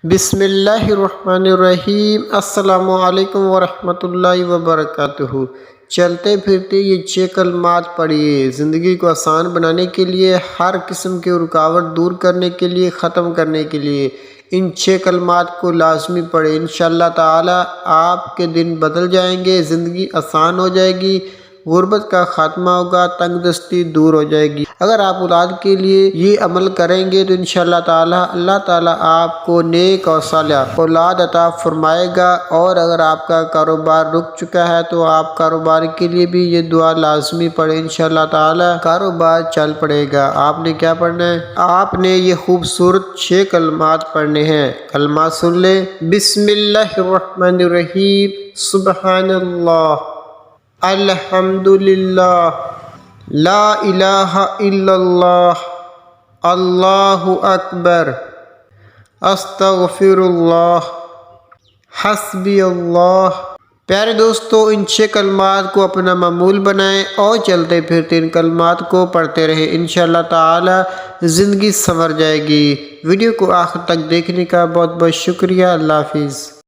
بسم اللہ الرحمن الرحیم۔ السلام علیکم ورحمۃ اللہ وبرکاتہ۔ چلتے پھرتے یہ 6 کلمات پڑھیے۔ زندگی کو آسان بنانے کے لیے، ہر قسم کی رکاوٹ دور کرنے کے لیے، ختم کرنے کے لیے ان 6 کلمات کو لازمی پڑھیں۔ انشاءاللہ تعالی آپ کے دن بدل جائیں گے، زندگی آسان ہو جائے گی، غربت کا خاتمہ ہوگا، تنگ دستی دور ہو جائے گی۔ اگر آپ اولاد کے لیے یہ عمل کریں گے تو انشاءاللہ تعالی اللہ تعالی آپ کو نیک اور صالح اولاد عطا فرمائے گا۔ اور اگر آپ کا کاروبار رک چکا ہے تو آپ کاروبار کے لیے بھی یہ دعا لازمی پڑھیں، انشاءاللہ تعالی کاروبار چل پڑے گا۔ آپ نے کیا پڑھنا ہے؟ آپ نے یہ خوبصورت 6 کلمات پڑھنے ہیں۔ کلمات سن لیں۔ بسم اللہ الرحمن الرحیم، سبحان اللہ، الحمدللہ، لا الہ الا اللہ، اللہ اکبر، استغفر اللہ، حسبی اللہ۔ پیارے دوستو، ان 6 کلمات کو اپنا معمول بنائیں اور چلتے پھرتے ان کلمات کو پڑھتے رہیں۔ انشاءاللہ تعالی زندگی سنور جائے گی۔ ویڈیو کو آخر تک دیکھنے کا بہت بہت شکریہ۔ اللہ حافظ۔